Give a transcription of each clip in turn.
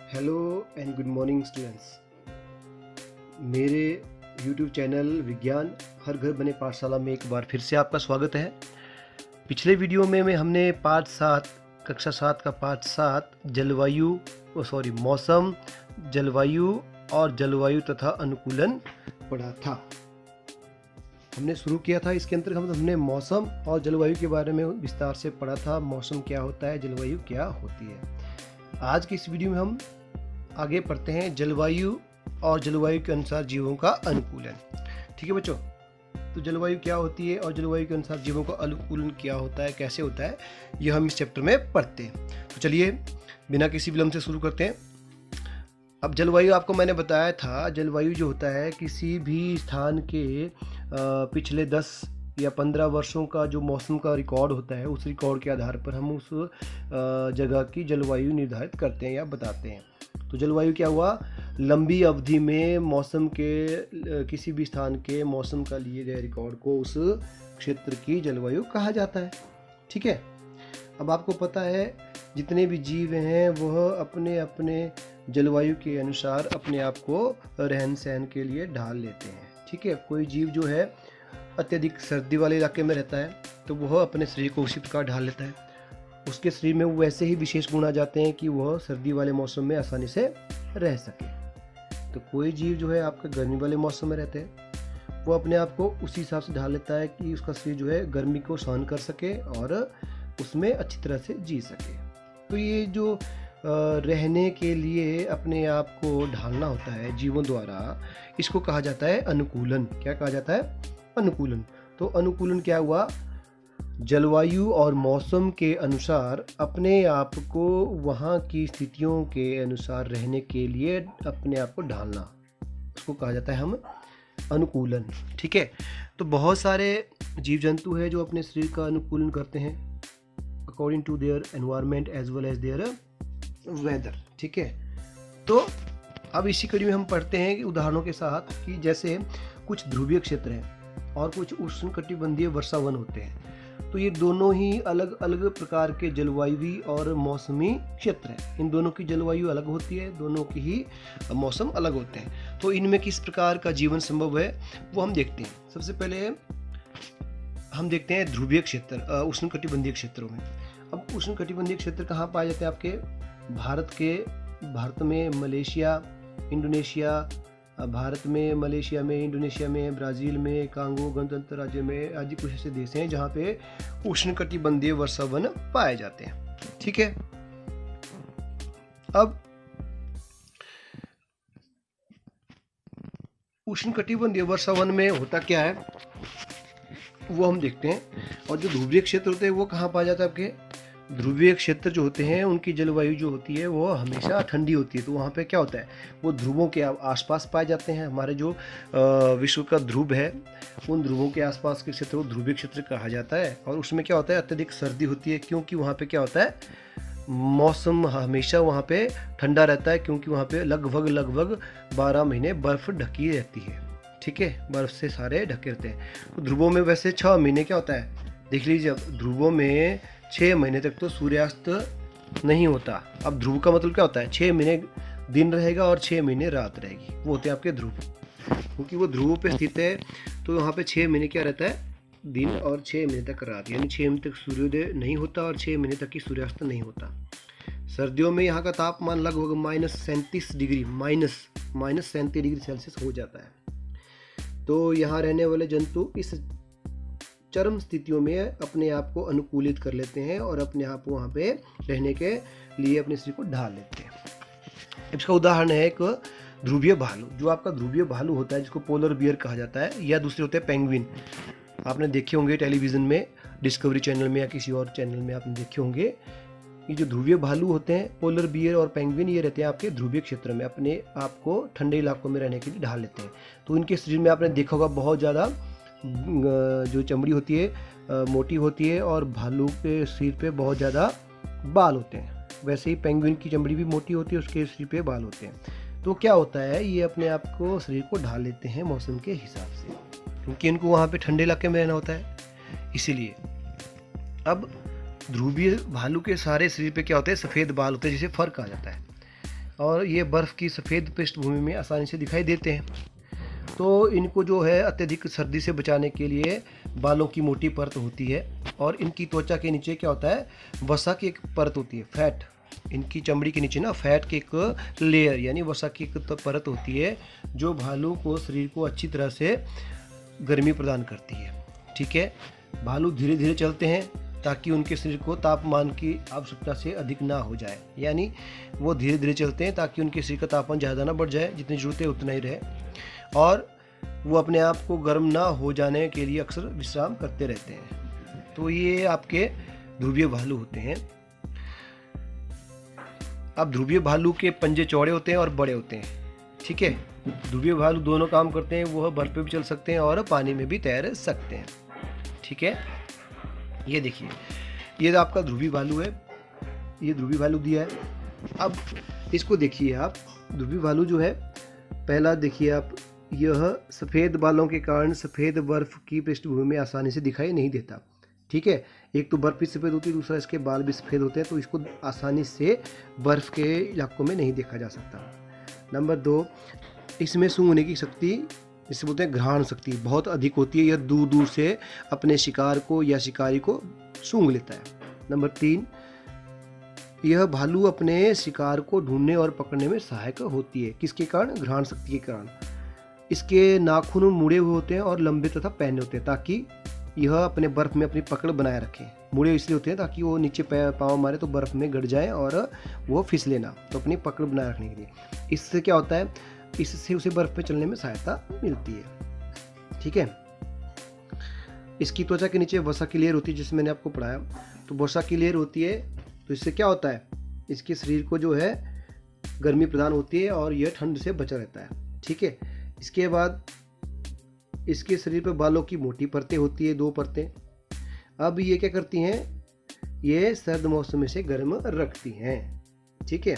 Hello and good morning students. मेरे YouTube channel विज्ञान हर घर बने पाठशाला में एक बार फिर से आपका स्वागत है। पिछले वीडियो में हमने कक्षा 7 का पाठ 7 मौसम, जलवायु और जलवायु तथा अनुकूलन पढ़ा था। हमने शुरू किया था, इसके अंतर्गत हमने मौसम और जलवायु के बारे में विस्तार से पढ़ा था। मौसम क्या होता है, जलवायु क्या होती है। आज की इस वीडियो में हम आगे पढ़ते हैं जलवायु और जलवायु के अनुसार जीवों का अनुकूलन। ठीक है बच्चों, तो जलवायु क्या होती है और जलवायु के अनुसार जीवों का अनुकूलन क्या होता है, कैसे होता है, यह हम इस चैप्टर में पढ़ते हैं। तो चलिए बिना किसी विलंब से शुरू करते हैं। अब जलवायु आपको मैंने बताया था, जलवायु जो होता है किसी भी स्थान के पिछले 10 या 15 वर्षों का जो मौसम का रिकॉर्ड होता है, उस रिकॉर्ड के आधार पर हम उस जगह की जलवायु निर्धारित करते हैं या बताते हैं। तो जलवायु क्या हुआ, लंबी अवधि में मौसम के किसी भी स्थान के मौसम का लिए गए रिकॉर्ड को उस क्षेत्र की जलवायु कहा जाता है। ठीक है, अब आपको पता है जितने भी जीव हैं वह अपने अपने जलवायु के अनुसार अपने आप को रहन सहन के लिए ढाल लेते हैं। ठीक है, कोई जीव जो है अत्यधिक सर्दी वाले इलाके में रहता है तो वह अपने शरीर को उसी प्रकार ढाल लेता है। उसके शरीर में वैसे ही विशेष गुण आ जाते हैं कि वह सर्दी वाले मौसम में आसानी से रह सके। तो कोई जीव जो है आपके गर्मी वाले मौसम में रहते हैं, वो अपने आप को उसी हिसाब से ढाल लेता है कि उसका शरीर जो है गर्मी को सहन कर सके और उसमें अच्छी तरह से जी सके। तो ये जो रहने के लिए अपने आप को ढालना होता है जीवों द्वारा, इसको कहा जाता है अनुकूलन। क्या कहा जाता है, अनुकूलन। तो अनुकूलन क्या हुआ, जलवायु और मौसम के अनुसार अपने आप को वहाँ की स्थितियों के अनुसार रहने के लिए अपने आप को ढालना, उसको कहा जाता है हम अनुकूलन। ठीक है, तो बहुत सारे जीव जंतु हैं जो अपने शरीर का अनुकूलन करते हैं according to their environment as well as their weather. ठीक है, तो अब इसी कड़ी में हम पढ़ते हैं कि उदाहरणों के साथ कि जैसे कुछ ध्रुवीय क्षेत्र हैं और कुछ उष्णकटिबंधीय वर्षावन होते हैं। तो ये दोनों ही अलग अलग प्रकार के जलवायुवी और मौसमी क्षेत्र हैं। इन दोनों की जलवायु अलग होती है, दोनों की ही मौसम अलग होते हैं। तो इनमें किस प्रकार का जीवन संभव है वो हम देखते हैं। सबसे पहले हम देखते हैं ध्रुवीय क्षेत्र, उष्णकटिबंधीय क्षेत्रों में। अब उष्णकटिबंधीय क्षेत्र कहाँ पाए जाते हैं आपके भारत में मलेशिया, इंडोनेशिया, भारत में, मलेशिया में, इंडोनेशिया में, ब्राज़ील में, कांगो गणतंत्र राज्य में आदि कुछ ऐसे देश हैं जहाँ पे उष्णकटिबंधीय वर्षावन पाए जाते हैं। ठीक है, अब उष्णकटिबंधीय वर्षावन में होता क्या है वो हम देखते हैं। और जो ध्रुवीय क्षेत्र होते हैं वो कहाँ पाया जाता है, आपके ध्रुवीय क्षेत्र जो होते हैं उनकी जलवायु जो होती है वो हमेशा ठंडी होती है। तो वहाँ पे क्या होता है, वो ध्रुवों के आसपास पाए जाते हैं। हमारे जो विश्व का ध्रुव है उन ध्रुवों के आसपास के क्षेत्र को ध्रुवीय क्षेत्र कहा जाता है। और उसमें क्या होता है, अत्यधिक सर्दी होती है क्योंकि वहाँ पे क्या होता है, मौसम हमेशा वहाँ पे ठंडा रहता है क्योंकि वहाँ पे लगभग 12 महीने बर्फ़ ढकी रहती है। ठीक है, बर्फ़ से सारे ढके रहते हैं। तो ध्रुवों में वैसे 6 महीने क्या होता है, देख लीजिए, ध्रुवों में 6 महीने तक तो सूर्यास्त नहीं होता। अब ध्रुव का मतलब क्या होता है, 6 महीने दिन रहेगा और 6 महीने रात रहेगी, वो होते हैं आपके ध्रुव। क्योंकि वो ध्रुव पे स्थित है तो वहाँ पे 6 महीने क्या रहता है, दिन और 6 महीने तक रात, यानी 6 महीने तक सूर्योदय नहीं होता और 6 महीने तक ही सूर्यास्त नहीं होता। सर्दियों में यहाँ का तापमान लगभग -37 डिग्री सेल्सियस हो जाता है। तो यहाँ रहने वाले जंतु इस चरम स्थितियों में अपने आप को अनुकूलित कर लेते हैं और अपने आप को वहाँ पे रहने के लिए अपने शरीर को ढाल लेते हैं। इसका उदाहरण है एक ध्रुवीय भालू। जो आपका ध्रुवीय भालू होता है जिसको पोलर बियर कहा जाता है, या दूसरे होते हैं पेंगुइन। आपने देखे होंगे टेलीविज़न में, डिस्कवरी चैनल में या किसी और चैनल में आपने देखे होंगे। ये जो ध्रुवीय भालू होते हैं, पोलर बियर और पेंगुइन, ये रहते हैं आपके ध्रुवीय क्षेत्र में, अपने आप को ठंडे इलाकों में रहने के लिए ढाल लेते हैं। तो इनके शरीर में आपने देखा होगा बहुत ज़्यादा जो चमड़ी होती है मोटी होती है और भालू के शरीर पे बहुत ज़्यादा बाल होते हैं। वैसे ही पेंगुइन की चमड़ी भी मोटी होती है, उसके शरीर पे बाल होते हैं। तो क्या होता है, ये अपने आप को शरीर को ढाल लेते हैं मौसम के हिसाब से, क्योंकि इनको वहाँ पे ठंडे इलाके में रहना होता है इसीलिए। अब ध्रुवीय भालू के सारे शरीर पे क्या होते हैं, सफ़ेद बाल होते हैं, जिसे फर कहा जाता है। और ये बर्फ़ की सफ़ेद पृष्ठभूमि में आसानी से दिखाई देते हैं। तो इनको जो है अत्यधिक सर्दी से बचाने के लिए बालों की मोटी परत होती है और इनकी त्वचा के नीचे क्या होता है, वसा की एक परत होती है, फैट। इनकी चमड़ी के नीचे ना फैट की एक लेयर यानी वसा की एक परत होती है जो भालू को, शरीर को अच्छी तरह से गर्मी प्रदान करती है। ठीक है, भालू धीरे धीरे चलते हैं ताकि उनके शरीर को तापमान की आवश्यकता से अधिक ना हो जाए, यानी वो धीरे धीरे चलते हैं ताकि उनके शरीर का तापमान ज़्यादा ना बढ़ जाए, जितनी ज़रूरत है उतना ही रहे, और वो अपने आप को गर्म ना हो जाने के लिए अक्सर विश्राम करते रहते हैं। तो ये आपके ध्रुवीय भालू होते हैं। अब ध्रुवीय भालू के पंजे चौड़े होते हैं और बड़े होते हैं। ठीक है, ध्रुवीय भालू दोनों काम करते हैं, वह बर्फ पे भी चल सकते हैं और पानी में भी तैर सकते हैं। ठीक है, ये देखिए, ये आपका ध्रुवीय भालू है, ये ध्रुवीय भालू दिया है। अब इसको देखिए आप, ध्रुवीय भालू जो है, पहला देखिए आप, यह सफ़ेद बालों के कारण सफ़ेद बर्फ़ की पृष्ठभूमि में आसानी से दिखाई नहीं देता। ठीक है, एक तो बर्फ़ भी सफ़ेद होती है, दूसरा इसके बाल भी सफ़ेद होते हैं, तो इसको आसानी से बर्फ़ के इलाकों में नहीं देखा जा सकता। नंबर 2, इसमें सूंघने की शक्ति, जिसे बोलते हैं घ्राण शक्ति, बहुत अधिक होती है। यह दूर दूर से अपने शिकार को या शिकारी को सूंघ लेता है। नंबर 3, यह भालू अपने शिकार को ढूंढने और पकड़ने में सहायक होती है। किसके कारण? घ्राण शक्ति के कारण। इसके नाखून मुड़े हुए होते हैं और लंबे तथा पैने होते हैं ताकि यह अपने बर्फ़ में अपनी पकड़ बनाए रखे। मुड़े इसलिए होते हैं ताकि वो नीचे पाँव मारे तो बर्फ़ में गड़ जाए और वो फिसले ना, तो अपनी पकड़ बनाए रखने के लिए। इससे क्या होता है, इससे उसे बर्फ़ पे चलने में सहायता मिलती है। ठीक है, इसकी त्वचा के नीचे वसा की लेयर होती है, जिसमें मैंने आपको पढ़ाया। तो वसा की लेयर होती है, तो इससे क्या होता है, इसके शरीर को जो है गर्मी प्रदान होती है और यह ठंड से बचा रहता है। ठीक है, इसके बाद इसके शरीर पर बालों की मोटी परतें होती है, 2 परतें। अब ये क्या करती हैं, ये सर्द मौसम में से गर्म रखती हैं। ठीक है,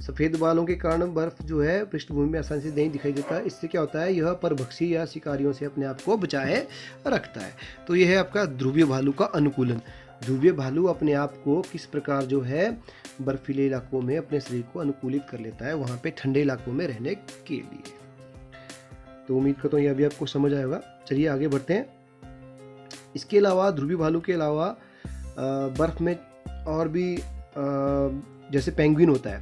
सफ़ेद बालों के कारण बर्फ़ जो है पृष्ठभूमि में आसानी से नहीं दिखाई देता। इससे क्या होता है, यह परभक्षी या शिकारियों से अपने आप को बचाए रखता है। तो यह है आपका ध्रुवीय भालू का अनुकूलन। ध्रुवीय भालू अपने आप को किस प्रकार जो है बर्फीले इलाकों में अपने शरीर को अनुकूलित कर लेता है, वहाँ पे ठंडे इलाकों में रहने के लिए। तो उम्मीद करता हूँ यह भी आपको समझ आएगा। चलिए आगे बढ़ते हैं। इसके अलावा, ध्रुवीय भालू के अलावा बर्फ़ में और भी जैसे पेंगुइन होता है,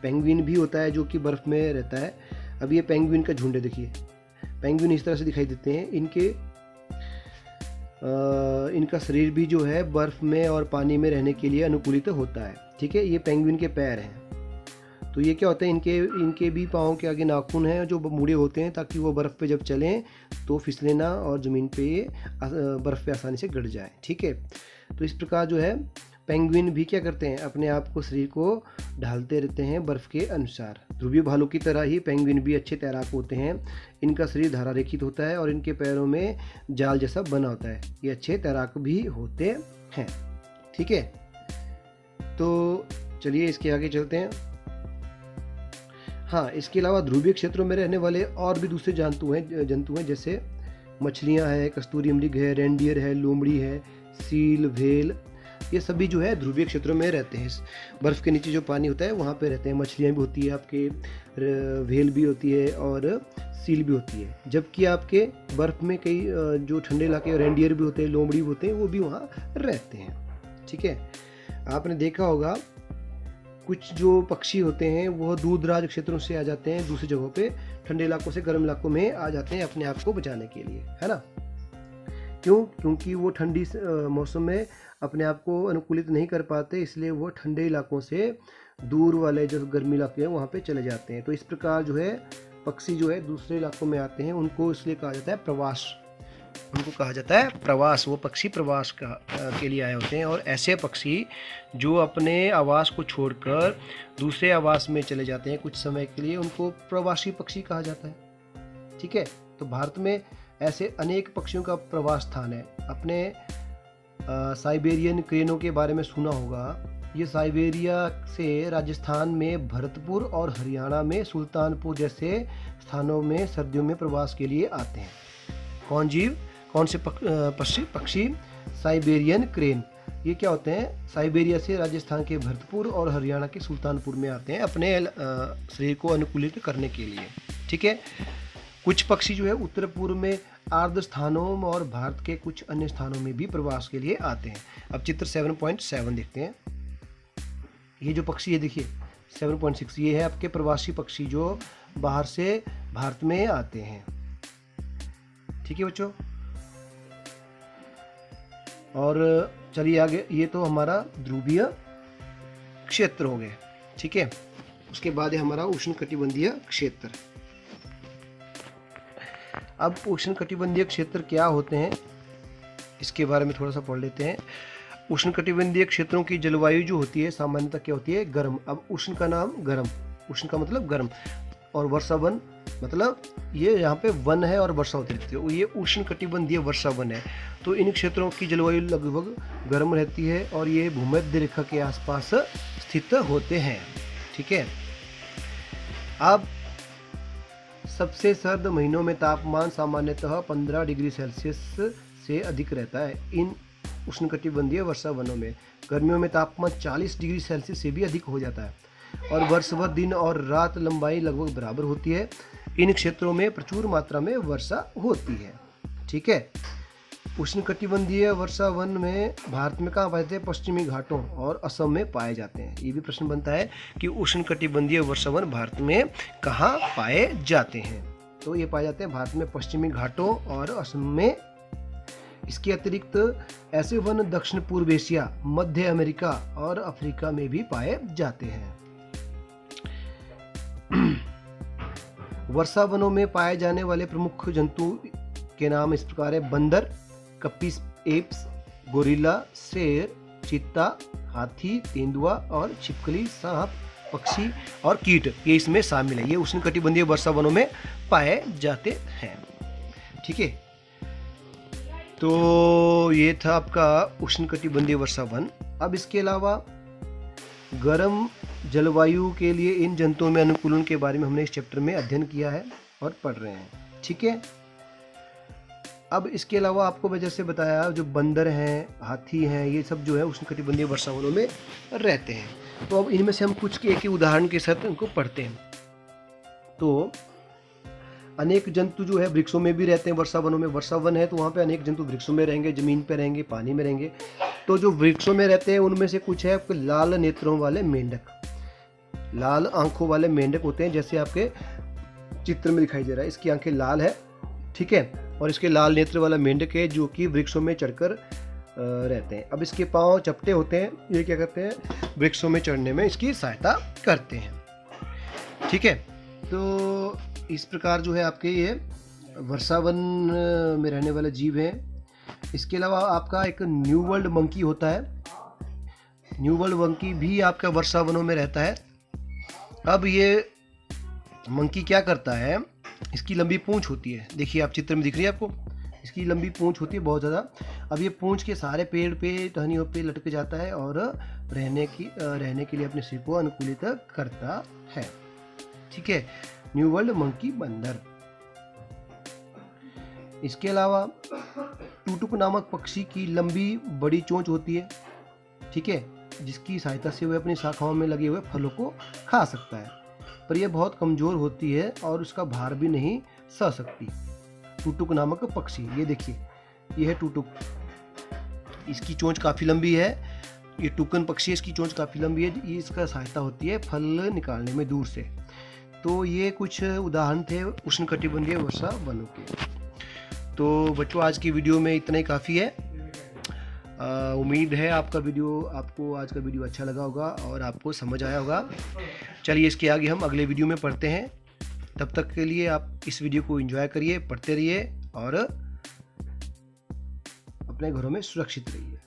पेंगुइन भी होता है जो कि बर्फ़ में रहता है। अब ये पेंगुइन का झुंड है, देखिए पेंगुइन इस तरह से दिखाई देते हैं। इनका शरीर भी जो है बर्फ़ में और पानी में रहने के लिए अनुकूलित होता है। ठीक है, ये पेंगुइन के पैर हैं। तो ये क्या होता है, इनके भी पाँव के आगे नाखून हैं जो मुड़े होते हैं ताकि वो बर्फ़ पे जब चलें तो फिसले ना और ज़मीन पे बर्फ़ पे आसानी से गड़ जाए। ठीक है, तो इस प्रकार जो है पेंगुइन भी क्या करते हैं, अपने आप को, शरीर को ढालते रहते हैं बर्फ़ के अनुसार। ध्रुवीय भालू की तरह ही पेंगुइन भी अच्छे तैराक होते हैं। इनका शरीर धारारेखित होता है और इनके पैरों में जाल जैसा बना होता है। ये अच्छे तैराक भी होते हैं। ठीक है, तो चलिए इसके आगे चलते हैं। हाँ, इसके अलावा ध्रुवीय क्षेत्रों में रहने वाले और भी दूसरे जंतु हैं, जैसे मछलियाँ हैं, कस्तूरी मृग है, रेंडियर है, लोमड़ी है, सील, व्हेल, ये सभी जो है ध्रुवीय क्षेत्रों में रहते हैं। बर्फ़ के नीचे जो पानी होता है वहाँ पे रहते हैं। मछलियाँ भी होती है आपके, व्हेल भी होती है और सील भी होती है। जबकि आपके बर्फ़ में कई जो ठंडे इलाके, रेंडियर भी होते हैं, लोमड़ी भी होते हैं, वो भी वहाँ रहते हैं। ठीक है, आपने देखा होगा कुछ जो पक्षी होते हैं वो दूर दराज क्षेत्रों से आ जाते हैं, दूसरी जगहों पे ठंडे इलाकों से गर्म इलाकों में आ जाते हैं अपने आप को बचाने के लिए, है ना। क्यों? क्योंकि वो ठंडी मौसम में अपने आप को अनुकूलित नहीं कर पाते, इसलिए वो ठंडे इलाकों से दूर वाले जो गर्मी इलाके हैं वहाँ पे चले जाते हैं। तो इस प्रकार जो है पक्षी जो है दूसरे इलाकों में आते हैं, उनको इसलिए कहा जाता है प्रवास। उनको कहा जाता है प्रवास। वो पक्षी प्रवास के लिए आए होते हैं। और ऐसे पक्षी जो अपने आवास को छोड़कर दूसरे आवास में चले जाते हैं कुछ समय के लिए, उनको प्रवासी पक्षी कहा जाता है। ठीक है, तो भारत में ऐसे अनेक पक्षियों का प्रवास स्थान है। अपने साइबेरियन क्रेनों के बारे में सुना होगा। ये साइबेरिया से राजस्थान में भरतपुर और हरियाणा में सुल्तानपुर जैसे स्थानों में सर्दियों में प्रवास के लिए आते हैं। कौन से पक्षी? Siberian crane. ये क्या होते हैं, साइबेरिया से राजस्थान के भरतपुर और हरियाणा के सुल्तानपुर में आते हैं अपने शरीर को अनुकूलित करने के लिए। ठीक है। कुछ पक्षी जो है उत्तर पूर्व में आर्द्र स्थानों और भारत के कुछ अन्य स्थानों में भी प्रवास के लिए आते हैं। अब चित्र 7.7 देखते हैं। ये जो पक्षी है देखिए 7.6, ये है आपके प्रवासी पक्षी जो बाहर से भारत में आते हैं। ठीक है बच्चों। और चलिए आगे, ये तो हमारा ध्रुवीय क्षेत्र हो गए। ठीक है। उसके बाद है हमारा उष्णकटिबंधीय क्षेत्र। अब उष्णकटिबंधीय क्षेत्र क्या होते हैं इसके बारे में थोड़ा सा पढ़ लेते हैं। उष्णकटिबंधीय क्षेत्रों की जलवायु जो होती है सामान्यतः क्या होती है, गर्म। अब उष्ण का नाम गर्म, उष्ण का मतलब गर्म, और वर्षावन मतलब ये यहाँ पे वन है और वर्षा होती रहती है, ये उष्णकटिबंधीय वर्षावन है। तो इन क्षेत्रों की जलवायु लगभग गर्म रहती है और ये भूमध्य रेखा के आसपास स्थित होते हैं। ठीक है। अब सबसे सर्द महीनों में तापमान सामान्यतः 15 डिग्री सेल्सियस से अधिक रहता है इन उष्णकटिबंधीय वर्षावनों में। गर्मियों में तापमान 40 डिग्री सेल्सियस से भी अधिक हो जाता है और वर्ष भर दिन और रात लंबाई लगभग बराबर होती है। इन क्षेत्रों में प्रचुर मात्रा में वर्षा होती है। ठीक है। उष्णकटिबंधीय वर्षावन में भारत में कहाँ पाए जाते हैं, पश्चिमी घाटों और असम में पाए जाते हैं। ये भी प्रश्न बनता है कि उष्णकटिबंधीय वर्षावन भारत में कहाँ पाए जाते हैं। तो ये पाए जाते हैं भारत में पश्चिमी घाटों और असम में। इसके अतिरिक्त ऐसे वन दक्षिण पूर्व एशिया, मध्य अमेरिका और अफ्रीका में भी पाए जाते हैं। वर्षावनों में पाए जाने वाले प्रमुख जंतु के नाम इस प्रकार है: बंदर, कपिस एप्स, गोरिल्ला, शेर, चीता, हाथी, तेंदुआ और छिपकली, सांप, पक्षी और कीट, ये इसमें शामिल है। ये उष्णकटिबंधीय वर्षावनों में पाए जाते हैं। ठीक है। तो ये था आपका उष्णकटिबंधीय वर्षावन। अब इसके अलावा गर्म जलवायु के लिए इन जंतुओं में अनुकूलन के बारे में हमने इस चैप्टर में अध्ययन किया है और पढ़ रहे हैं। ठीक है। अब इसके अलावा आपको मैं जैसे बताया, जो बंदर हैं, हाथी हैं, ये सब जो है उष्णकटिबंधीय वर्षावनों में रहते हैं। तो अब इनमें से हम कुछ एक ही उदाहरण के साथ इनको पढ़ते हैं। तो अनेक जंतु जो है वृक्षों में भी रहते हैं वर्षावनों में। वर्षावन है तो वहाँ पे अनेक जंतु वृक्षों में रहेंगे, जमीन पे रहेंगे, पानी में रहेंगे। तो जो वृक्षों में रहते हैं उनमें से कुछ है आपके लाल नेत्रों वाले मेंढक, लाल आंखों वाले मेंढक होते हैं, जैसे आपके चित्र में दिखाई दे रहा है। इसकी आंखें लाल है। ठीक है। और इसके लाल नेत्र वाला मेंढक है जो कि वृक्षों में चढ़कर रहते हैं। अब इसके पांव चपटे होते हैं, ये क्या करते हैं, वृक्षों में चढ़ने में इसकी सहायता करते हैं। ठीक है। तो इस प्रकार जो है आपके ये वर्षावन में रहने वाले जीव हैं। इसके अलावा आपका एक न्यू वर्ल्ड मंकी होता है। न्यू वर्ल्ड मंकी भी आपका वर्षावनों में रहता है। अब ये मंकी क्या करता है, इसकी लंबी पूंछ होती है, देखिए आप चित्र में दिख रही है आपको, इसकी लंबी पूंछ होती है बहुत ज़्यादा। अब ये पूंछ के सारे पेड़ पे, टहनियों पे लटक जाता है और रहने के लिए अपने शरीर को अनुकूलित करता है। ठीक है। न्यू वर्ल्ड मंकी बंदर। इसके अलावा टुटुक नामक पक्षी की लंबी बड़ी चोंच होती है। ठीक है। जिसकी सहायता से वह अपनी शाखाओं में लगे हुए फलों को खा सकता है, पर यह बहुत कमजोर होती है और उसका भार भी नहीं सह सकती। टुटुक नामक पक्षी, ये देखिए, ये है टुटुक। इसकी चोंच काफ़ी लंबी है। ये टुकन पक्षी है, इसकी चोंच काफ़ी लंबी है। ये इसका सहायता होती है फल निकालने में दूर से। तो ये कुछ उदाहरण थे उष्णकटिबंधीय वर्षावनों के। तो बच्चों आज की वीडियो में इतना ही काफ़ी है। उम्मीद है आपको आज का वीडियो अच्छा लगा होगा और आपको समझ आया होगा। चलिए इसके आगे हम अगले वीडियो में पढ़ते हैं। तब तक के लिए आप इस वीडियो को एंजॉय करिए, पढ़ते रहिए और अपने घरों में सुरक्षित रहिए।